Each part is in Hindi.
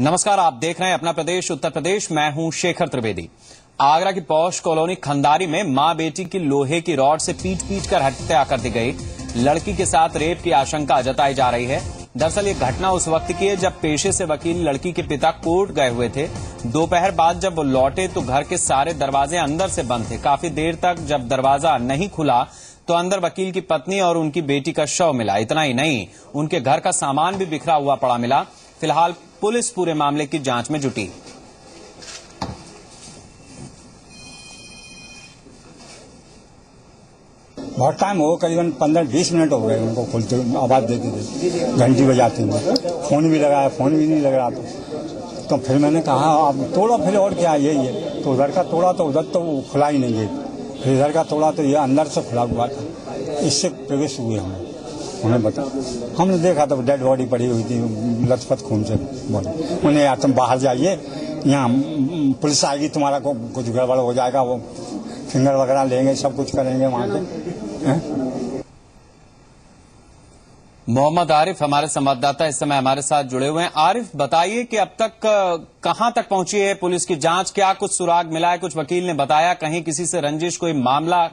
नमस्कार, आप देख रहे हैं अपना प्रदेश उत्तर प्रदेश। मैं हूं शेखर त्रिवेदी। आगरा की पौष कॉलोनी खंडारी में मां बेटी की लोहे की रॉड से पीट कर हत्या कर दी गई। लड़की के साथ रेप की आशंका जताई जा रही है। दरअसल ये घटना उस वक्त की है जब पेशे से वकील लड़की के पिता कोर्ट गए हुए थे। दोपहर बाद जब वो लौटे तो घर के सारे दरवाजे अंदर से बंद थे। काफी देर तक जब दरवाजा नहीं खुला तो अंदर वकील की पत्नी और उनकी बेटी का शव मिला। इतना ही नहीं, उनके घर का सामान भी बिखरा हुआ पड़ा मिला। फिलहाल पुलिस पूरे मामले की जांच में जुटी। बहुत टाइम हो, करीबन 15-20 मिनट हो गए उनको खोलते आवाज देते थे, घंटी बजाते हुए। फोन भी लगाया, फोन भी नहीं लग रहा था। तो फिर मैंने कहा आप तोड़ो, फिर और क्या यही है। तो उधर का तोड़ा तो उधर तो खुला ही नहीं गेट, फिर इधर का तोड़ा तो ये अंदर से खुला हुआ था। इससे प्रवेश हुए हमें, उन्हें बता, हमने देखा तो डेड बॉडी पड़ी हुई थी, लथपथ खून से बॉडी। उन्हें यार तुम बाहर जाइए, यहाँ पुलिस आएगी, तुम्हारा को कुछ गड़बड़ हो जाएगा, वो फिंगर वगैरह लेंगे, सब कुछ करेंगे वहाँ पे। मोहम्मद आरिफ हमारे संवाददाता इस समय हमारे साथ जुड़े हुए हैं। आरिफ, बताइए कि अब तक कहां तक पहुंची है पुलिस की जांच? क्या कुछ सुराग मिला है? कुछ वकील ने बताया कहीं किसी से रंजिश, कोई मामला?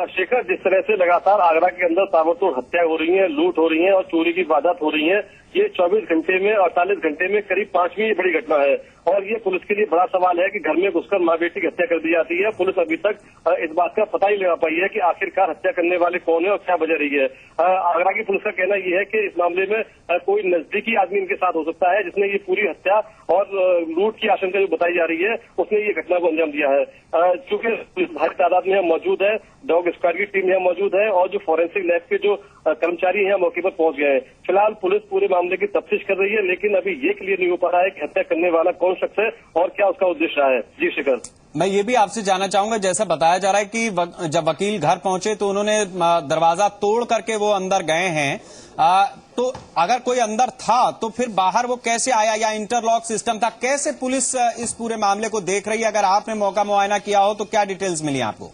शेखर, जिस तरह से लगातार आगरा के अंदर ताबड़तोड़ हत्या हो रही है, लूट हो रही है और चोरी की वारदात हो रही है, ये 24 घंटे में 48 घंटे में करीब 5वीं बड़ी घटना है। और ये पुलिस के लिए बड़ा सवाल है कि घर में घुसकर मां बेटी की हत्या कर दी जाती है। पुलिस अभी तक इस बात का पता ही लगा पाई है कि आखिरकार हत्या करने वाले कौन है और क्या वजह रही है। आगरा की पुलिस का कहना यह है कि इस मामले में कोई नजदीकी आदमी इनके साथ हो सकता है जिसने ये पूरी हत्या और लूट की आशंका जो बताई जा रही है उसने ये घटना को अंजाम दिया है। चूंकि पुलिस भारी तादाद में मौजूद है, डॉग स्क्वाड की टीम यहाँ मौजूद है और जो फॉरेंसिक लैब के जो कर्मचारी हैं मौके पर पहुंच गए हैं। फिलहाल पुलिस पूरे मामले की तफ्तीश कर रही है, लेकिन अभी ये क्लियर नहीं हो पा रहा है कि हत्या करने वाला कौन शख्स है और क्या उसका उद्देश्य है। जी शेखर, मैं ये भी आपसे जानना चाहूंगा, जैसा बताया जा रहा है कि जब वकील घर पहुंचे तो उन्होंने दरवाजा तोड़ करके वो अंदर गए हैं, तो अगर कोई अंदर था तो फिर बाहर वो कैसे आया, या इंटरलॉक सिस्टम था? कैसे पुलिस इस पूरे मामले को देख रही है? अगर आपने मौका मुआयना किया हो तो क्या डिटेल्स मिली आपको?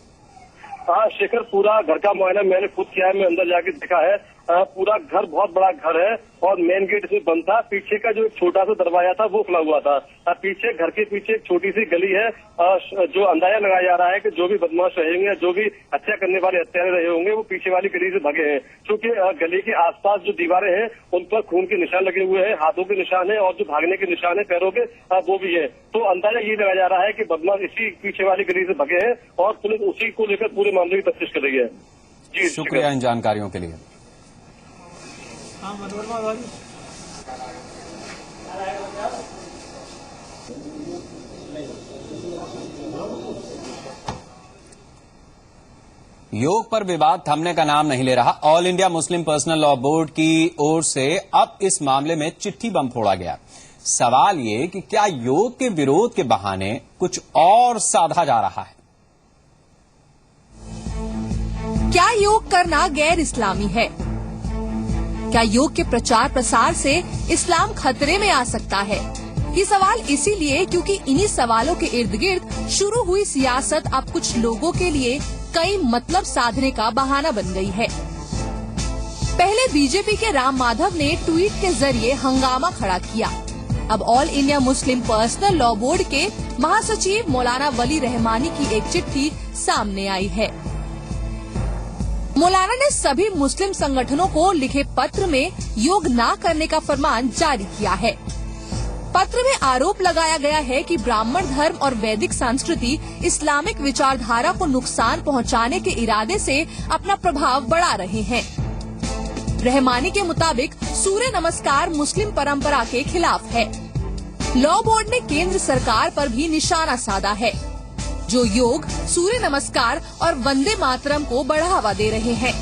हाँ शेखर, पूरा घर का मुआयना मैंने खुद किया है, मैं अंदर जाके देखा है। पूरा घर बहुत बड़ा घर है और मेन गेट इसमें बंद था। पीछे का जो एक छोटा सा दरवाजा था वो खुला हुआ था। पीछे घर के पीछे एक छोटी सी गली है। जो अंदाजा लगाया जा रहा है कि जो भी बदमाश रहेंगे, जो भी हत्या करने वाले हत्यारे रहे होंगे, वो पीछे वाली गली से भागे हैं। क्योंकि गली के आसपास जो दीवारें हैं उन पर खून के निशान लगे हुए हैं, हाथों के निशान है और जो भागने के निशान है पैरों के, वो भी है। तो अंदाजा ये लगाया जा रहा है कि बदमाश इसी पीछे वाली गली से भागे हैं और पुलिस उसी को लेकर पूरे मामले की तफ्तीश कर रही है। जी शुक्रिया इन जानकारियों के लिए। योग पर विवाद थमने का नाम नहीं ले रहा। All India Muslim personal law board की ओर से अब इस मामले में चिट्ठी बम फोड़ा गया। सवाल ये कि क्या योग के विरोध के बहाने कुछ और साधा जा रहा है? क्या योग करना गैर इस्लामी है? क्या योग के प्रचार प्रसार से इस्लाम खतरे में आ सकता है? ये सवाल इसीलिए क्योंकि इन्हीं सवालों के इर्द गिर्द शुरू हुई सियासत अब कुछ लोगों के लिए कई मतलब साधने का बहाना बन गई है। पहले बीजेपी के राम माधव ने ट्वीट के जरिए हंगामा खड़ा किया। अब all India Muslim personal law board के महासचिव मौलाना वली रहमानी की एक चिट्ठी सामने आई है। मौलाना ने सभी मुस्लिम संगठनों को लिखे पत्र में योग न करने का फरमान जारी किया है। पत्र में आरोप लगाया गया है कि ब्राह्मण धर्म और वैदिक संस्कृति इस्लामिक विचारधारा को नुकसान पहुंचाने के इरादे से अपना प्रभाव बढ़ा रहे हैं। रहमानी के मुताबिक सूर्य नमस्कार मुस्लिम परंपरा के खिलाफ है। लॉ बोर्ड ने केंद्र सरकार पर भी निशाना साधा है, जो योग, सूर्य नमस्कार और वंदे मातरम को बढ़ावा दे रहे हैं।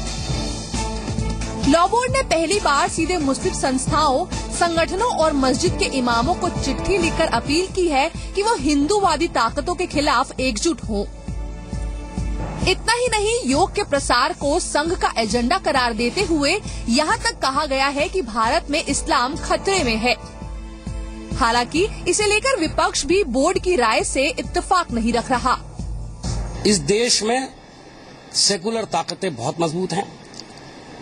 लॉ बोर्ड ने पहली बार सीधे मुस्लिम संस्थाओं, संगठनों और मस्जिद के इमामों को चिट्ठी लिखकर अपील की है कि वो हिंदूवादी ताकतों के खिलाफ एकजुट हों। इतना ही नहीं, योग के प्रसार को संघ का एजेंडा करार देते हुए यहाँ तक कहा गया है कि भारत में इस्लाम खतरे में है। हालांकि इसे लेकर विपक्ष भी बोर्ड की राय से इत्तेफाक नहीं रख रहा। इस देश में सेकुलर ताकतें बहुत मजबूत हैं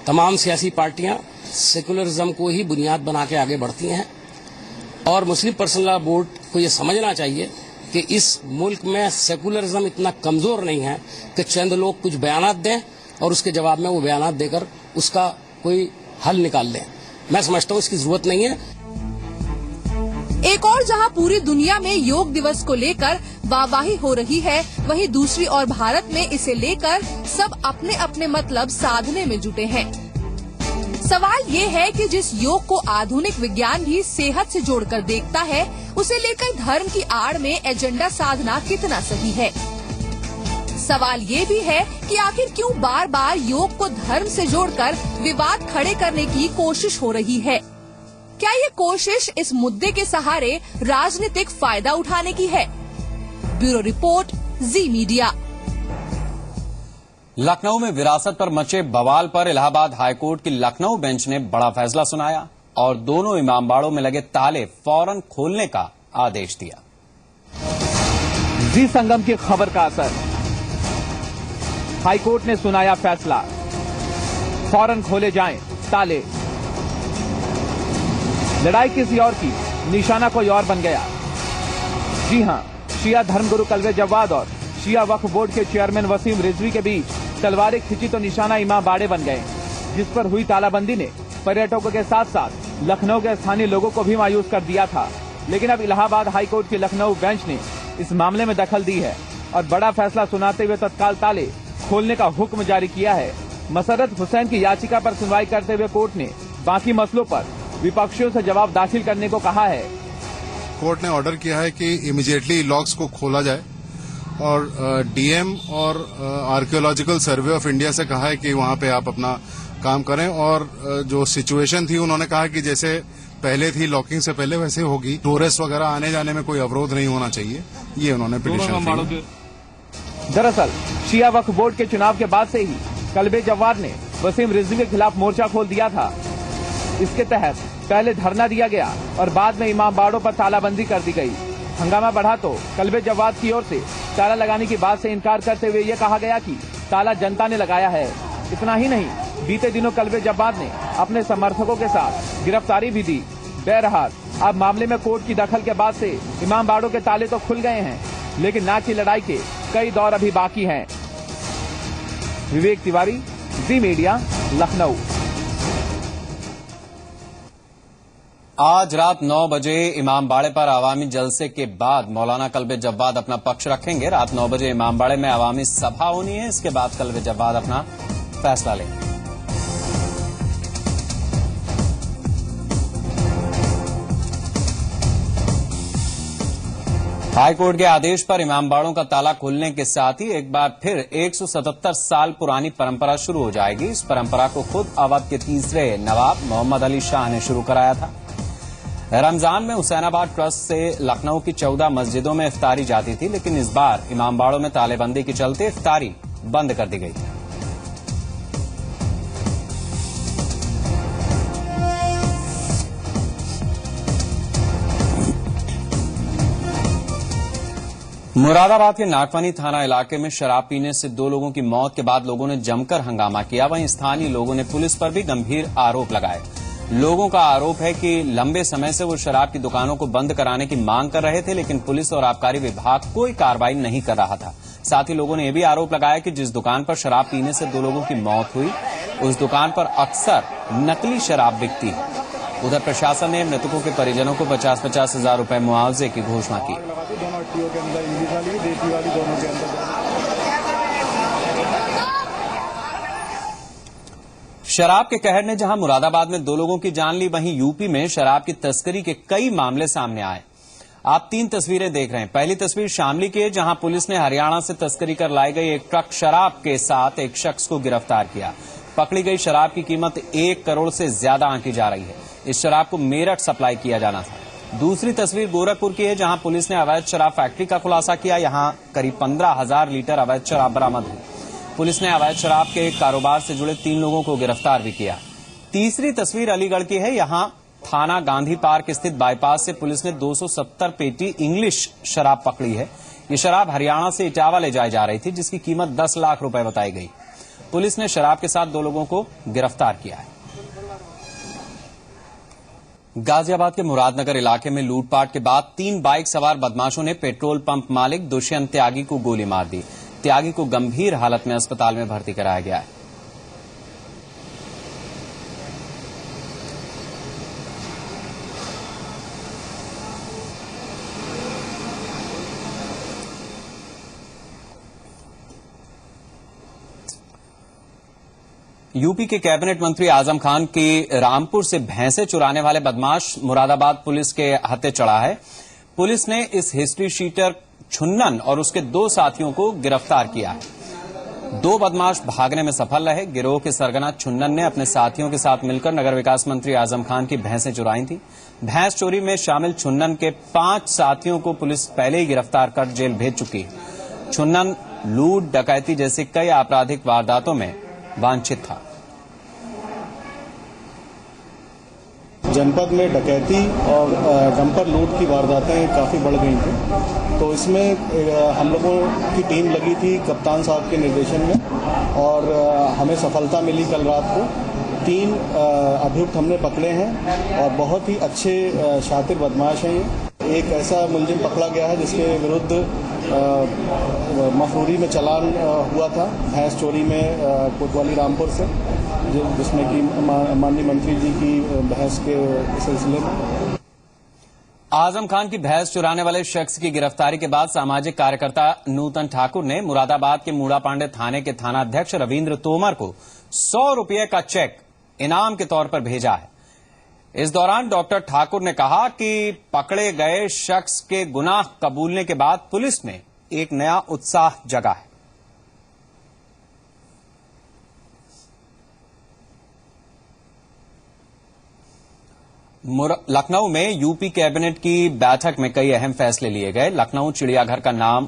तमाम सियासी पार्टियां सेकुलरिज्म को ही बुनियाद बना के आगे बढ़ती हैं और मुस्लिम पर्सनल लॉ बोर्ड को ये समझना चाहिए कि इस मुल्क में सेकुलरिज्म इतना कमजोर नहीं है कि चंद लोग कुछ बयानात दें और उसके जवाब में वो बयानात देकर उसका कोई हल निकाल लें। मैं समझता हूँ इसकी जरूरत नहीं है। एक और जहां पूरी दुनिया में योग दिवस को लेकर वाहवाही हो रही है, वहीं दूसरी ओर भारत में इसे लेकर सब अपने अपने मतलब साधने में जुटे हैं। सवाल ये है कि जिस योग को आधुनिक विज्ञान भी सेहत से जोड़कर देखता है, उसे लेकर धर्म की आड़ में एजेंडा साधना कितना सही है। सवाल ये भी है कि आखिर क्यों बार बार योग को धर्म से जोड़कर विवाद खड़े करने की कोशिश हो रही है। क्या ये कोशिश इस मुद्दे के सहारे राजनीतिक फायदा उठाने की है? ब्यूरो रिपोर्ट, जी मीडिया। लखनऊ में विरासत पर मचे बवाल पर इलाहाबाद हाईकोर्ट की लखनऊ बेंच ने बड़ा फैसला सुनाया और दोनों इमामबाड़ों में लगे ताले फौरन खोलने का आदेश दिया। जी संगम की खबर का असर, हाईकोर्ट ने सुनाया फैसला, फौरन खोले जाएं ताले। लड़ाई किसी और की, निशाना कोई और बन गया। जी हां, शिया धर्मगुरु कल्बे जव्वाद और शिया वक्फ बोर्ड के चेयरमैन वसीम रिजवी के बीच तलवारें खिंची तो निशाना इमाम बाड़े बन गए, जिस पर हुई तालाबंदी ने पर्यटकों के साथ साथ लखनऊ के स्थानीय लोगों को भी मायूस कर दिया था। लेकिन अब इलाहाबाद हाईकोर्ट की लखनऊ बेंच ने इस मामले में दखल दी है और बड़ा फैसला सुनाते हुए तत्काल ताले खोलने का हुक्म जारी किया है। मसरत हुसैन की याचिका पर सुनवाई करते हुए कोर्ट ने बाकी मसलों पर विपक्षियों से जवाब दाखिल करने को कहा है। कोर्ट ने ऑर्डर किया है कि इमीडिएटली लॉक्स को खोला जाए और डीएम और आर्कियोलॉजिकल सर्वे ऑफ इंडिया से कहा है कि वहां पे आप अपना काम करें और जो सिचुएशन थी उन्होंने कहा कि जैसे पहले थी लॉकिंग से पहले वैसे होगी, टूरिस्ट वगैरह आने जाने में कोई अवरोध नहीं होना चाहिए, ये उन्होंने पिटीशन की। दरअसल शिया वक्फ बोर्ड के चुनाव के बाद से ही कल्बे जव्वाद ने वसीम रिजवी के खिलाफ मोर्चा खोल दिया था। इसके तहत पहले धरना दिया गया और बाद में इमाम बाड़ों पर तालाबंदी कर दी गई। हंगामा बढ़ा तो कल्बे जव्वाद की ओर से ताला लगाने की बात से इनकार करते हुए ये कहा गया कि ताला जनता ने लगाया है। इतना ही नहीं, बीते दिनों कल्बे जव्वाद ने अपने समर्थकों के साथ गिरफ्तारी भी दी। बहरहाल अब मामले में कोर्ट की दखल के बाद से इमाम बाड़ों के ताले तो खुल गए हैं, लेकिन नाक की लड़ाई के कई दौर अभी बाकी हैं। विवेक तिवारी, जी मीडिया, लखनऊ। आज रात 9 बजे इमामबाड़े पर अवामी जलसे के बाद मौलाना कल्बे जव्वाद अपना पक्ष रखेंगे। रात 9 बजे इमामबाड़े में अवामी सभा होनी है। इसके बाद कल्बे जव्वाद अपना फैसला लेंगे। हाईकोर्ट के आदेश पर इमामबाड़ों का ताला खुलने के साथ ही एक बार फिर 177 साल पुरानी परंपरा शुरू हो जाएगी। इस परंपरा को खुद अवध के तीसरे नवाब मोहम्मद अली शाह ने शुरू कराया था। रमजान में हुसैनाबाद ट्रस्ट से लखनऊ की 14 मस्जिदों में इफ्तारी जाती थी, लेकिन इस बार इमामबाड़ों में तालेबंदी के चलते इफ्तारी बंद कर दी गई थी। मुरादाबाद के नागफनी थाना इलाके में शराब पीने से 2 लोगों की मौत के बाद लोगों ने जमकर हंगामा किया। वहीं स्थानीय लोगों ने पुलिस पर भी गंभीर आरोप लगाए। लोगों का आरोप है कि लंबे समय से वो शराब की दुकानों को बंद कराने की मांग कर रहे थे, लेकिन पुलिस और आबकारी विभाग कोई कार्रवाई नहीं कर रहा था। साथ ही लोगों ने यह भी आरोप लगाया कि जिस दुकान पर शराब पीने से 2 लोगों की मौत हुई, उस दुकान पर अक्सर नकली शराब बिकती है। उधर प्रशासन ने मृतकों के परिजनों को 50-50 हजार रुपए मुआवजे की घोषणा की। शराब के कहर ने जहां मुरादाबाद में 2 लोगों की जान ली, वहीं यूपी में शराब की तस्करी के कई मामले सामने आए। आप 3 तस्वीरें देख रहे हैं। पहली तस्वीर शामली की है, जहां पुलिस ने हरियाणा से तस्करी कर लाई गई एक ट्रक शराब के साथ एक शख्स को गिरफ्तार किया। पकड़ी गई शराब की कीमत 1 करोड़ से ज्यादा आंकी जा रही है। इस शराब को मेरठ सप्लाई किया जाना था। दूसरी तस्वीर गोरखपुर की है, जहां पुलिस ने अवैध शराब फैक्ट्री का खुलासा किया। यहां करीब 15,000 लीटर अवैध शराब बरामद हुई। पुलिस ने अवैध शराब के कारोबार से जुड़े 3 लोगों को गिरफ्तार भी किया। तीसरी तस्वीर अलीगढ़ की है। यहां थाना गांधी पार्क स्थित बाईपास से पुलिस ने 270 पेटी इंग्लिश शराब पकड़ी है। ये शराब हरियाणा से इटावा ले जाई जा रही थी, जिसकी कीमत 10 लाख रुपए बताई गई। पुलिस ने शराब के साथ 2 लोगों को गिरफ्तार किया है। गाजियाबाद के मुरादनगर इलाके में लूटपाट के बाद 3 बाइक सवार बदमाशों ने पेट्रोल पंप मालिक दुष्यंत त्यागी को गोली मार दी। त्यागी को गंभीर हालत में अस्पताल में भर्ती कराया गया है। यूपी के कैबिनेट मंत्री आजम खान की रामपुर से भैंसे चुराने वाले बदमाश मुरादाबाद पुलिस के हत्थे चढ़ा है। पुलिस ने इस हिस्ट्री शीटर छुन्नन और उसके 2 साथियों को गिरफ्तार किया है। 2 बदमाश भागने में सफल रहे। गिरोह के सरगना छुन्नन ने अपने साथियों के साथ मिलकर नगर विकास मंत्री आजम खान की भैंसें चुराई थी। भैंस चोरी में शामिल छुन्नन के 5 साथियों को पुलिस पहले ही गिरफ्तार कर जेल भेज चुकी है। छुन्नन लूट, डकैती जैसी कई आपराधिक वारदातों में वांछित था। जनपद में डकैती और डंपर लूट की वारदातें काफ़ी बढ़ गई थी, तो इसमें हम लोगों की टीम लगी थी कप्तान साहब के निर्देशन में और हमें सफलता मिली। कल रात को 3 अभियुक्त हमने पकड़े हैं और बहुत ही अच्छे शातिर बदमाश हैं ये। एक ऐसा मुलजिम पकड़ा गया है जिसके विरुद्ध मफरूरी में चालान हुआ था भैंस चोरी में कोतवाली रामपुर से, जिसमें कि माननीय मंत्री जी की भैंस के सिलसिले में। आजम खान की भैंस चुराने वाले शख्स की गिरफ्तारी के बाद सामाजिक कार्यकर्ता नूतन ठाकुर ने मुरादाबाद के मूड़ा पांडे थाने के थानाध्यक्ष रविंद्र तोमर को 100 रुपये का चेक इनाम के तौर पर भेजा है। इस दौरान डॉक्टर ठाकुर ने कहा कि पकड़े गए शख्स के गुनाह कबूलने के बाद पुलिस में एक नया उत्साह जगा है। लखनऊ में यूपी कैबिनेट की बैठक में कई अहम फैसले लिए गए। लखनऊ चिड़ियाघर का नाम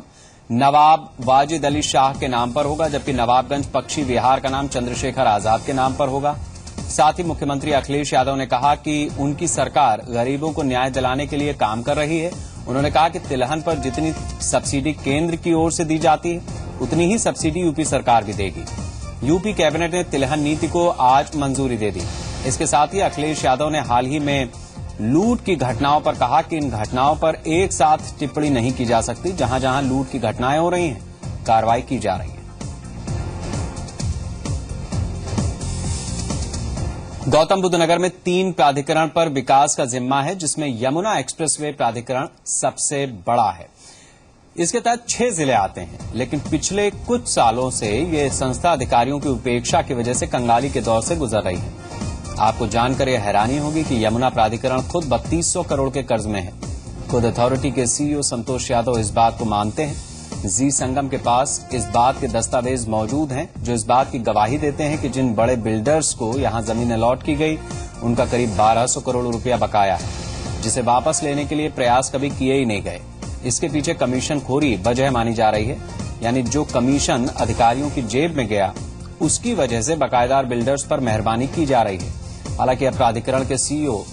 नवाब वाजिद अली शाह के नाम पर होगा, जबकि नवाबगंज पक्षी विहार का नाम चंद्रशेखर आजाद के नाम पर होगा। साथ ही मुख्यमंत्री अखिलेश यादव ने कहा कि उनकी सरकार गरीबों को न्याय दिलाने के लिए काम कर रही है। उन्होंने कहा कि तिलहन पर जितनी सब्सिडी केंद्र की ओर से दी जाती है, उतनी ही सब्सिडी यूपी सरकार भी देगी। यूपी कैबिनेट ने तिलहन नीति को आज मंजूरी दे दी। इसके साथ ही अखिलेश यादव ने हाल ही में लूट की घटनाओं पर कहा कि इन घटनाओं पर एक साथ टिप्पणी नहीं की जा सकती। जहां जहां लूट की घटनाएं हो रही हैं, कार्रवाई की जा रही है। गौतम बुद्ध नगर में 3 प्राधिकरण पर विकास का जिम्मा है, जिसमें यमुना एक्सप्रेसवे प्राधिकरण सबसे बड़ा है। इसके तहत 6 जिले आते हैं, लेकिन पिछले कुछ सालों से ये संस्था अधिकारियों की उपेक्षा की वजह से कंगाली के दौर से गुजर रही है। आपको जानकर यह हैरानी होगी कि यमुना प्राधिकरण खुद 3200 करोड़ के कर्ज में है। खुद अथॉरिटी के सीईओ संतोष यादव इस बात को मानते हैं। जी संगम के पास इस बात के दस्तावेज मौजूद हैं जो इस बात की गवाही देते हैं कि जिन बड़े बिल्डर्स को यहां जमीन अलॉट की गई, उनका करीब 1200 करोड़ रुपया बकाया है, जिसे वापस लेने के लिए प्रयास कभी किए ही नहीं गए। इसके पीछे कमीशन खोरी वजह मानी जा रही है, यानी जो कमीशन अधिकारियों की जेब में गया, उसकी वजह से बकायेदार बिल्डर्स पर मेहरबानी की जा रही है। हालांकि अब प्राधिकरण के सीईओ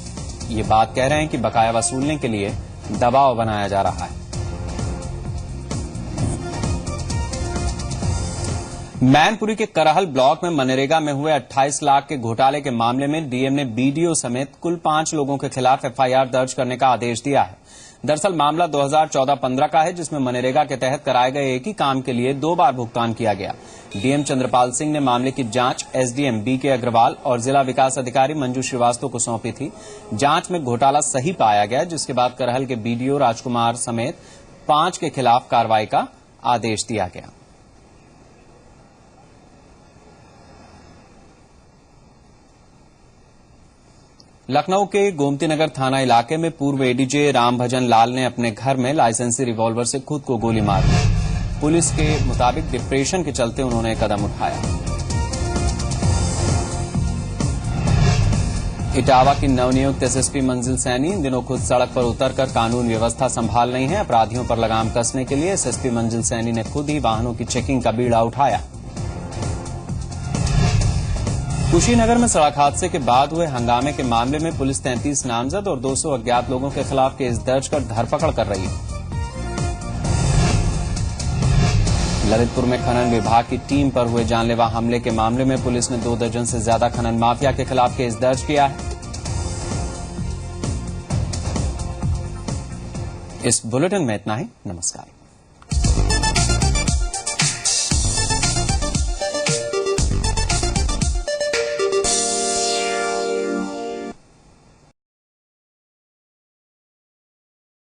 ये बात कह रहे हैं कि बकाया वसूलने के लिए दबाव बनाया जा रहा है। मैनपुरी के करहल ब्लॉक में मनरेगा में हुए 28 लाख के घोटाले के मामले में डीएम ने बीडीओ समेत कुल 5 लोगों के खिलाफ एफआईआर दर्ज करने का आदेश दिया है। दरअसल मामला 2014-15 का है, जिसमें मनरेगा के तहत कराए गए एक ही काम के लिए 2 बार भुगतान किया गया। डीएम चंद्रपाल सिंह ने मामले की जांच एसडीएम बीके अग्रवाल और जिला विकास अधिकारी मंजू श्रीवास्तव को सौंपी थी। जांच में घोटाला सही पाया गया, जिसके बाद करहल के बीडीओ राजकुमार समेत 5 के खिलाफ कार्रवाई का आदेश दिया गया। लखनऊ के गोमतीनगर थाना इलाके में पूर्व एडीजे रामभजन लाल ने अपने घर में लाइसेंसी रिवॉल्वर से खुद को गोली मार दी। पुलिस के मुताबिक डिप्रेशन के चलते उन्होंने कदम उठाया। इटावा की नवनियुक्त एसएसपी मंजिल सैनी इन दिनों खुद सड़क पर उतरकर कानून व्यवस्था संभाल रही हैं। अपराधियों पर लगाम कसने के लिए एसएसपी मंजिल सैनी ने खुद ही वाहनों की चेकिंग का बीड़ा उठाया। कुशीनगर में सड़क हादसे के बाद हुए हंगामे के मामले में पुलिस 33 नामजद और 200 अज्ञात लोगों के खिलाफ केस दर्ज कर धरपकड़ कर रही है। ललितपुर में खनन विभाग की टीम पर हुए जानलेवा हमले के मामले में पुलिस ने 2 दर्जन से ज्यादा खनन माफिया के खिलाफ केस दर्ज किया है। इस बुलेटिन में इतना ही। नमस्कार।